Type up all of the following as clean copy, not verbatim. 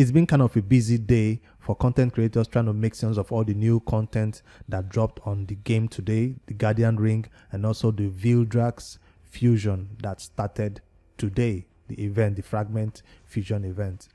it's been kind of a busy day for content creators trying to make sense of all the new content that dropped on the game today, the Guardian Ring, and also the Vildrax Fusion that started today, the event, the Fragment Fusion event.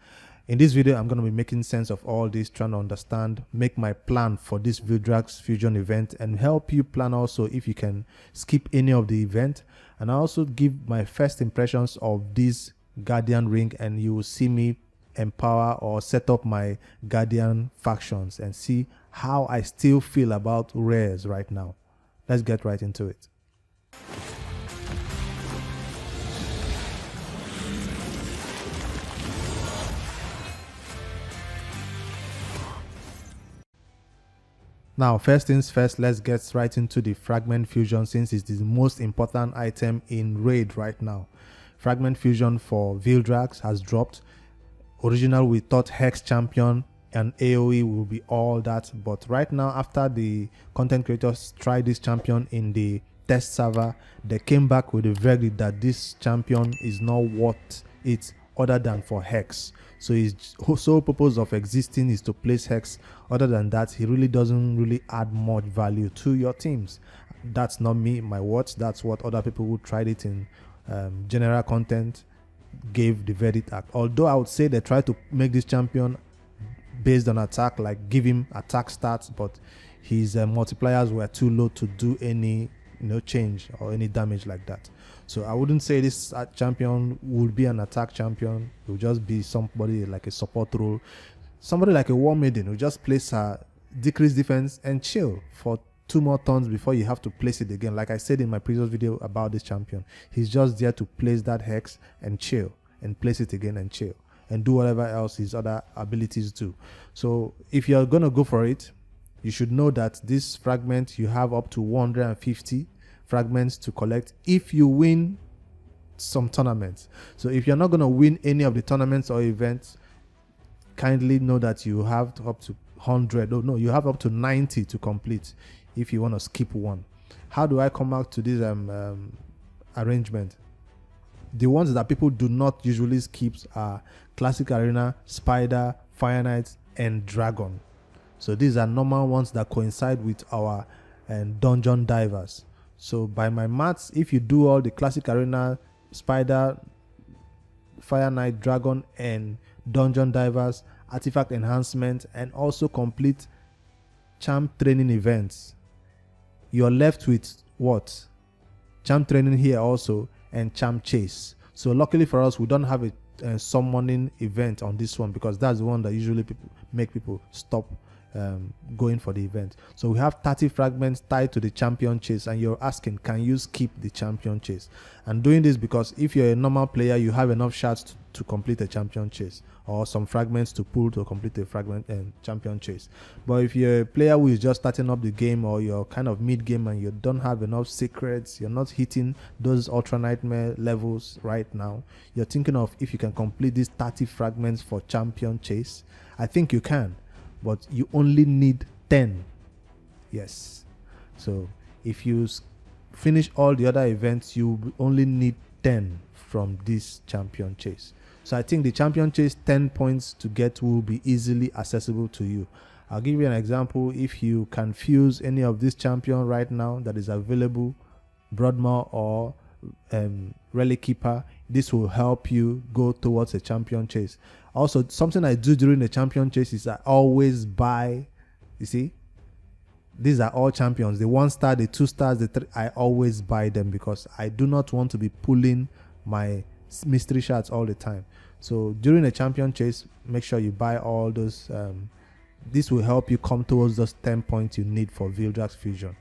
In this video, I'm going to be making sense of all this, trying to understand, make my plan for this Vildrax Fusion event, and help you plan also if you can skip any of the event. And I also give my first impressions of this Guardian Ring, and you will see me empower or set up my Guardian factions and see how I still feel about rares right now. Let's get right into it. Now, first things first, let's get right into the Fragment Fusion, since it's the most important item in Raid right now. Fragment Fusion for Vildrax has dropped. Original, we thought Hex Champion and AoE will be all that, but right now, after the content creators tried this champion in the test server, they came back with a verdict that this champion is not what it's other than for Hex. So his sole purpose of existing is to place Hex. Other than that, he really doesn't really add much value to your teams. That's not me, my words. That's what other people who tried it in general content gave the verdict at. Although I would say they tried to make this champion based on attack, like give him attack stats, but his multipliers were too low to do any change or any damage like that. So I wouldn't say this champion would be an attack champion. It would just be somebody like a support role, somebody like a War Maiden who just place a decrease defense and chill for 2 more turns before you have to place it again. Like I said in my previous video about this champion, he's just there to place that Hex and chill, and place it again and chill, and do whatever else his other abilities do. So if you're gonna go for it, you should know that this fragment, you have up to 150 fragments to collect if you win some tournaments. So if you're not going to win any of the tournaments or events, kindly know that you have up to 100. Oh no, you have up to 90 to complete if you want to skip one. How do I come out to this arrangement? The ones that people do not usually skip are Classic Arena, Spider, Fire Knight, and Dragon. So these are normal ones that coincide with our dungeon divers. So by my maths, if you do all the Classic Arena, Spider, Fire Knight, Dragon, and Dungeon Divers, Artifact Enhancement, and also complete Champ Training events, you're left with what? Champ Training here also, and Champ Chase. So luckily for us, we don't have a summoning event on this one, because that's the one that usually make people stop going for the event. So we have 30 fragments tied to the champion chase, and you're asking, can you skip the champion chase? I'm doing this because if you're a normal player, you have enough shots to complete a champion chase, or some fragments to pull to complete a fragment and champion chase. But if you're a player who is just starting up the game, or you're kind of mid game and you don't have enough secrets, you're not hitting those ultra nightmare levels right now, you're thinking of if you can complete these 30 fragments for champion chase. I think you can, but you only need 10. Yes. So if you finish all the other events, you only need 10 from this champion chase. So I think the champion chase 10 points to get will be easily accessible to you. I'll give you an example. If you can fuse any of this champion right now that is available, Broadmoor or Relic Keeper, this will help you go towards a champion chase. Also, something I do during the champion chase is I always buy, you see, these are all champions, the 1 star, the 2 stars, the 3, I always buy them because I do not want to be pulling my mystery shards all the time. So during a champion chase, make sure you buy all those. This will help you come towards those 10 points you need for Vildrax Fusion.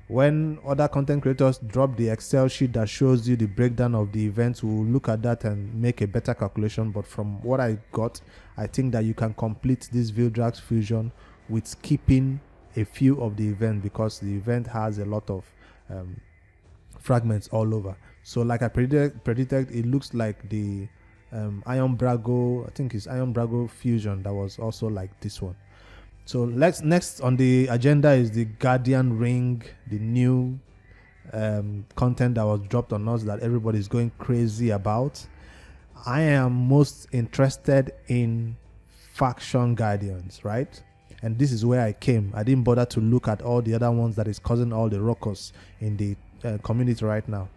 When other content creators drop the Excel sheet that shows you the breakdown of the events, we'll look at that and make a better calculation. But from what I got, I think that you can complete this Vildrax Fusion with skipping a few of the event, because the event has a lot of fragments all over. So like I predicted, it looks like the Iron Brago, I think it's Iron Brago Fusion that was also like this one. So next on the agenda is the Guardian Ring, the new content that was dropped on us that everybody's going crazy about. I am most interested in faction guardians, right? And this is where I came. I didn't bother to look at all the other ones that is causing all the ruckus in the community right now.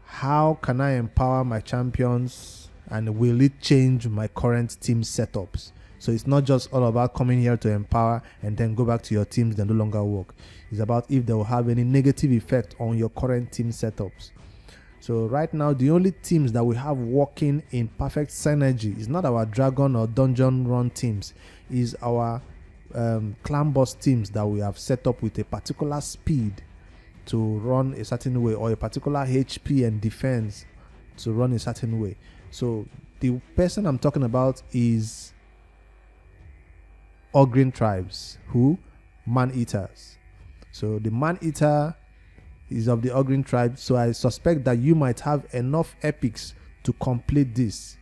How can I empower my champions, and will it change my current team setups? So it's not just all about coming here to empower and then go back to your teams that no longer work. It's about if they will have any negative effect on your current team setups. So right now, the only teams that we have working in perfect synergy is not our dragon or dungeon run teams, is our clan boss teams that we have set up with a particular speed to run a certain way, or a particular HP and defense to run a certain way. So the person I'm talking about is Ogryn tribes, who? Man-eaters. So the man-eater is of the Ogryn tribe, so I suspect that you might have enough epics to complete this,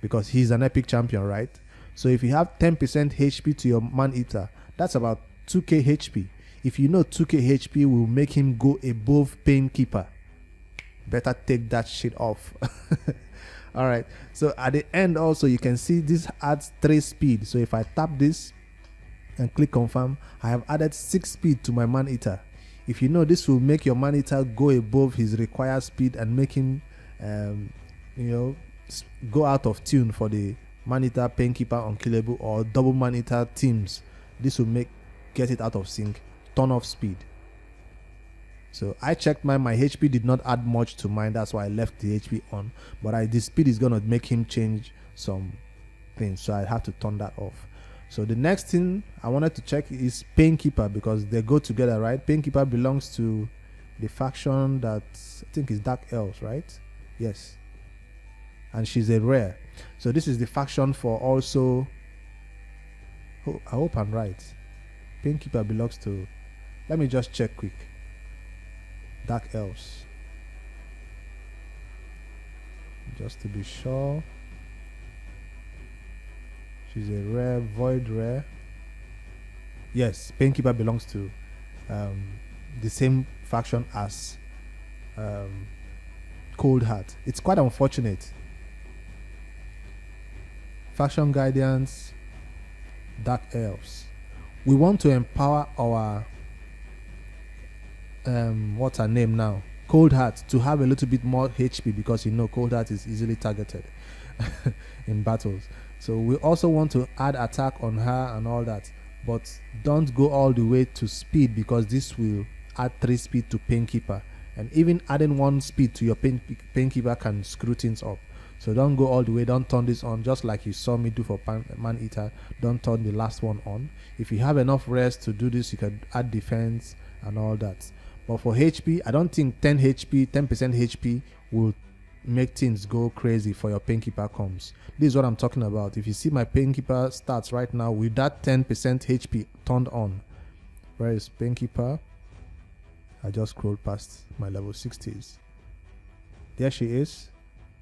because he's an epic champion, right? So if you have 10% HP to your man-eater, that's about 2k HP. If you know 2k HP will make him go above Painkeeper, better take that shit off. All right, so at the end also you can see this adds 3 speed. So if I tap this and click confirm, I have added 6 speed to my man-eater. If you know, this will make your man-eater go above his required speed and make him go out of tune for the man-eater, Painkeeper, Unkillable, or double man-eater teams. This will get it out of sync, turn off speed. So I checked my HP did not add much to mine, that's why I left the HP on, but the speed is gonna make him change some things, so I have to turn that off. So the next thing I wanted to check is Painkeeper, because they go together, right? Painkeeper belongs to the faction that I think is Dark Elves, right? Yes. And she's a rare. So this is the faction for also, I hope I'm right. Painkeeper belongs to, let me just check quick. Dark Elves. Just to be sure. She's a rare, void rare. Yes, Painkeeper belongs to the same faction as Cold Heart. It's quite unfortunate. Faction Guardians, Dark Elves. We want to empower our what's her name now? Cold Heart, to have a little bit more HP, because you know Cold Heart is easily targeted in battles. So we also want to add attack on her and all that, but don't go all the way to speed, because this will add 3 speed to Painkeeper, and even adding 1 speed to your Painkeeper can screw things up. So don't go all the way, don't turn this on, just like you saw me do for Man-Eater. Don't turn the last one on. If you have enough rest to do this, you can add defense and all that. But for HP, I don't think 10% HP will make things go crazy for your Painkeeper comms. This is what I'm talking about. If you see my Painkeeper stats right now with that 10% HP turned on, where is Painkeeper? I just scrolled past my level 60s. There she is.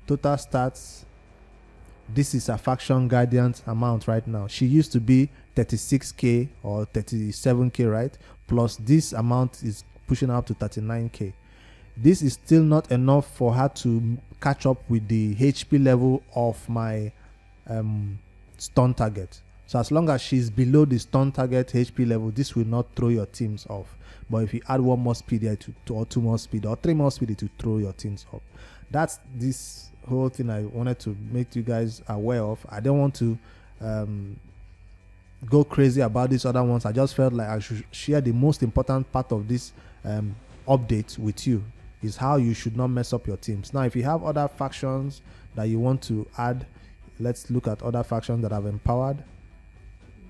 Total stats. This is a faction guardians amount right now. She used to be 36k or 37k, right? Plus this amount is pushing up to 39k. This is still not enough for her to catch up with the HP level of my stun target. So as long as she's below the stun target HP level, this will not throw your teams off. But if you add 1 more speed here or 2 more speed or 3 more speed, it will throw your teams up. That's this whole thing I wanted to make you guys aware of. I don't want to go crazy about these other ones. I just felt like I should share the most important part of this update with you, is how you should not mess up your teams. Now, if you have other factions that you want to add, let's look at other factions that I've empowered.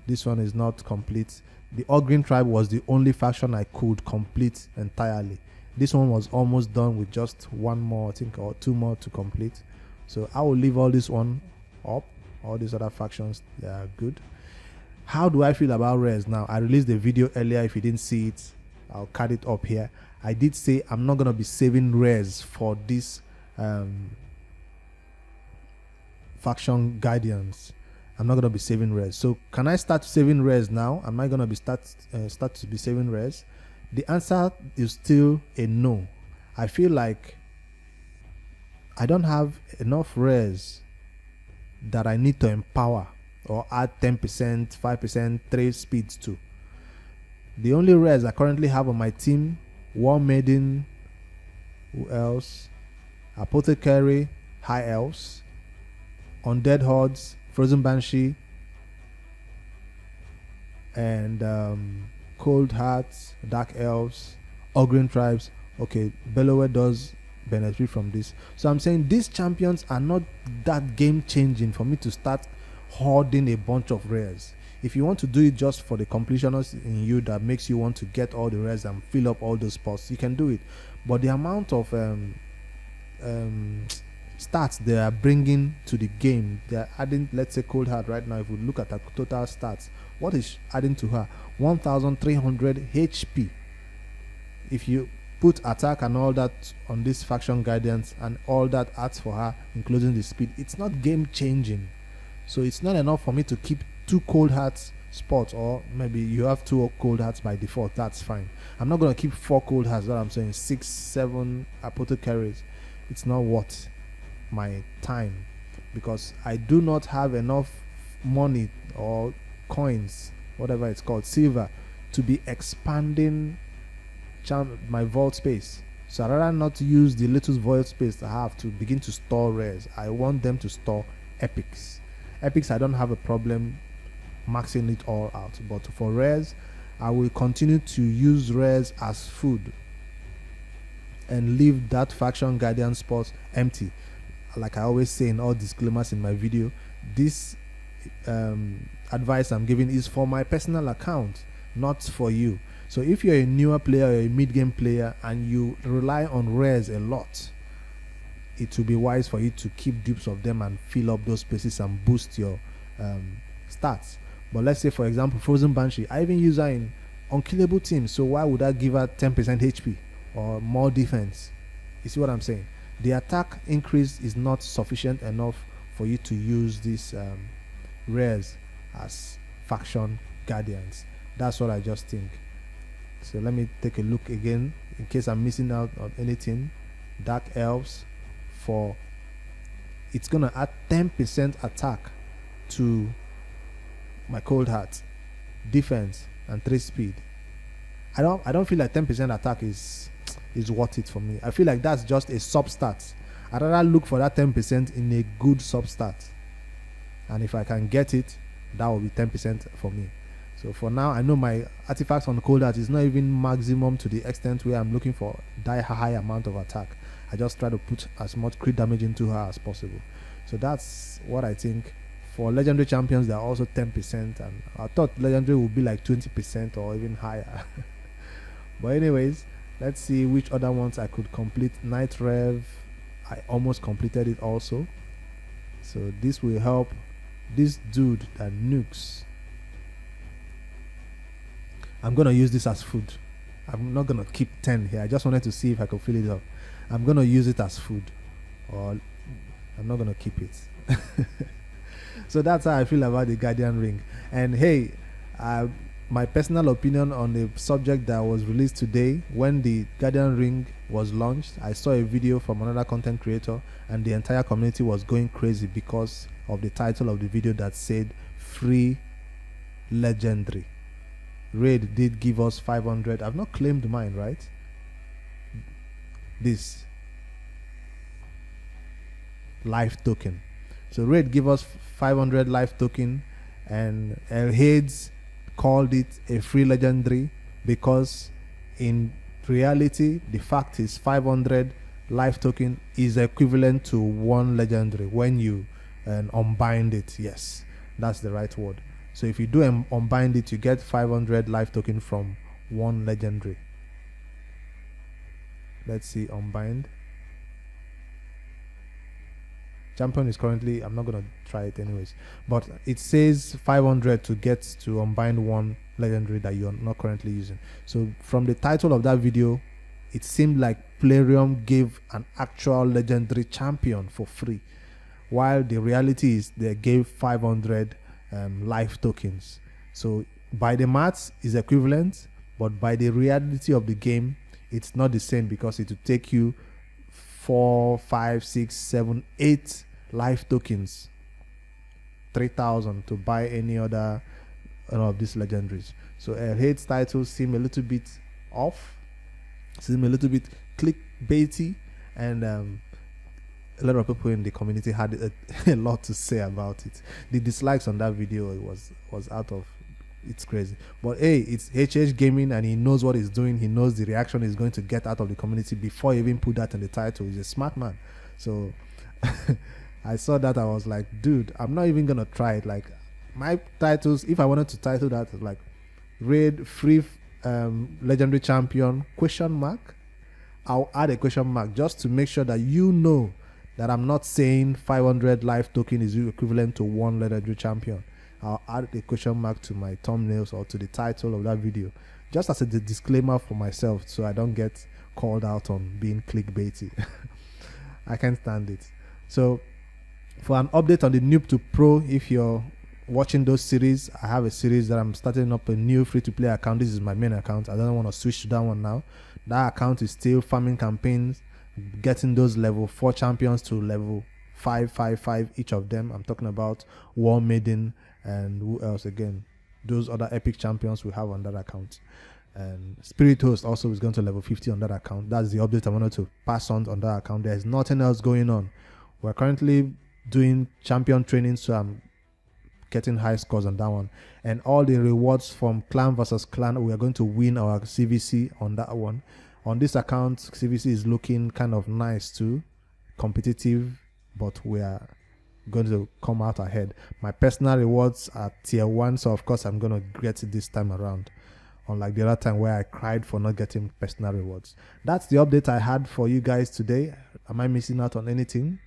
This one is not complete. The Ogryn tribe was the only faction I could complete entirely. This one was almost done with just 1 more, I think, or 2 more to complete. So I will leave all this one up. All these other factions, they are good. How do I feel about rares now? I released a video earlier. If you didn't see it, I'll cut it up here. I did say I'm not going to be saving rares for this faction guardians. I'm not going to be saving rares. So can I start saving rares now? Am I going to be start to be saving rares? The answer is still a no. I feel like I don't have enough rares that I need to empower or add 10%, 5%, 3 speeds to. The only rares I currently have on my team: War Maiden, who else? Apothecary, High Elves, Undead Hordes, Frozen Banshee, and Cold Hearts, Dark Elves, Ogren Tribes. Okay, Bellower does benefit from this. So I'm saying these champions are not that game changing for me to start hoarding a bunch of rares. If you want to do it just for the completionist in you that makes you want to get all the rares and fill up all those spots, you can do it. But the amount of stats they are bringing to the game, they are adding, let's say Cold Heart right now, if we look at the total stats, what is adding to her? 1300 HP. If you put attack and all that on this faction guidance and all that adds for her, including the speed, it's not game changing. So it's not enough for me to keep 2 Cold Hearts spots, or maybe you have 2 Cold Hearts by default, that's fine. I'm not going to keep 4 Cold Hearts, that I'm saying 6, 7 Apothecaries. It's not worth my time, because I do not have enough money or coins, whatever it's called, silver, to be expanding my vault space. So I'd rather not use the little vault space I have to begin to store rares. I want them to store epics. Epics, I don't have a problem maxing it all out, but for rares, I will continue to use rares as food and leave that faction guardian spot empty. Like I always say in all disclaimers in my video, this advice I'm giving is for my personal account, not for you. So if you're a newer player or a mid-game player and you rely on rares a lot, it will be wise for you to keep dupes of them and fill up those spaces and boost your stats. But let's say, for example, Frozen Banshee, I even use her in unkillable teams, so why would I give her 10% HP or more defense? You see what I'm saying? The attack increase is not sufficient enough for you to use these rares as faction guardians. That's what I just think. So let me take a look again in case I'm missing out on anything. Dark Elves, for it's gonna add 10% attack to my Cold Heart, defense, and 3 speed. I don't feel like 10% attack is worth it for me. I feel like that's just a sub stat. I'd rather look for that 10% in a good sub stat, and if I can get it, that will be 10% for me. So for now, I know my artifacts on Cold Heart is not even maximum to the extent where I'm looking for die high amount of attack. I just try to put as much crit damage into her as possible. So that's what I think. For legendary champions, they're also 10%, and I thought legendary would be like 20% or even higher. But anyways, let's see which other ones I could complete. Night Rev, I almost completed it also. So this will help this dude that nukes. I'm gonna use this as food. I'm not gonna keep 10 here. I just wanted to see if I could fill it up. I'm gonna use it as food, or I'm not gonna keep it. So that's how I feel about the Guardian Ring. And hey, my personal opinion on the subject that was released today, when the Guardian Ring was launched, I saw a video from another content creator, and the entire community was going crazy because of the title of the video that said free legendary. Raid did give us 500. I've not claimed mine, right? This life token. So Raid give us 500 life token, and Hades called it a free legendary because in reality the fact is 500 life token is equivalent to 1 legendary when you unbind it. Yes, that's the right word. So if you do unbind it, you get 500 life token from 1 legendary. Let's see, unbind. Champion is currently, I'm not going to try it anyways, but it says 500 to get to unbind 1 legendary that you're not currently using. So from the title of that video, it seemed like Plarium gave an actual legendary champion for free, while the reality is they gave 500 life tokens. So by the maths is equivalent, but by the reality of the game, it's not the same, because it will take you 4, 5, 6, 7, 8 life tokens 3,000 to buy any other of these legendaries. So Hate's titles seem a little bit off, seem a little bit clickbaity, and a lot of people in the community had a lot to say about it. The dislikes on that video was out of, it's crazy. But hey, it's HH Gaming and he knows what he's doing. He knows the reaction he's going to get out of the community before he even put that in the title. He's a smart man. So I saw that, I was like, dude, I'm not even gonna try it. Like, my titles, if I wanted to title that like raid free legendary champion question mark, I'll add a question mark just to make sure that you know that I'm not saying 500 life token is equivalent to 1 legendary champion. I'll add a question mark to my thumbnails or to the title of that video, just as a disclaimer for myself, so I don't get called out on being clickbaity. I can't stand it. So for an update on the Noob2Pro, if you're watching those series, I have a series that I'm starting up, a new free-to-play account. This is my main account. I don't want to switch to that one now. That account is still farming campaigns, getting those level 4 champions to level 5 each of them. I'm talking about War Maiden and who else again, those other epic champions we have on that account. And Spirit Host also is going to level 50 on that account. That's the update I wanted to pass on that account. There's nothing else going on. We're currently doing champion training, so I'm getting high scores on that one. And all the rewards from clan versus clan, we are going to win our CVC on that one. On this account, CVC is looking kind of nice too, competitive, but we are going to come out ahead. My personal rewards are tier 1, so of course I'm going to get it this time around, unlike the other time where I cried for not getting personal rewards. That's the update I had for you guys today. Am I missing out on anything?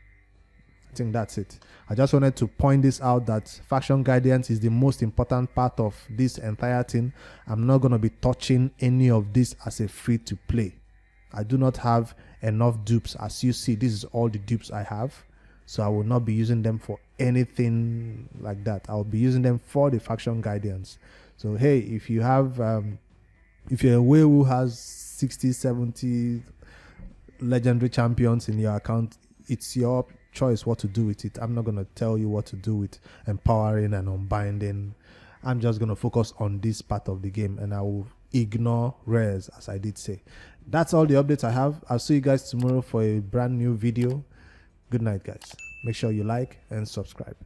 I think that's it. I just wanted to point this out, that faction guidance is the most important part of this entire thing. I'm not going to be touching any of this as a free to play. I do not have enough dupes. As you see, this is all the dupes I have, so I will not be using them for anything like that. I'll be using them for the faction guidance. So hey, if you have if you're a whale who has 60-70 legendary champions in your account, it's your choice what to do with it. I'm not going to tell you what to do with empowering and unbinding. I'm just going to focus on this part of the game, and I will ignore rares, as I did say. That's all the updates I have. I'll see you guys tomorrow for a brand new video. Good night, guys. Make sure you like and subscribe.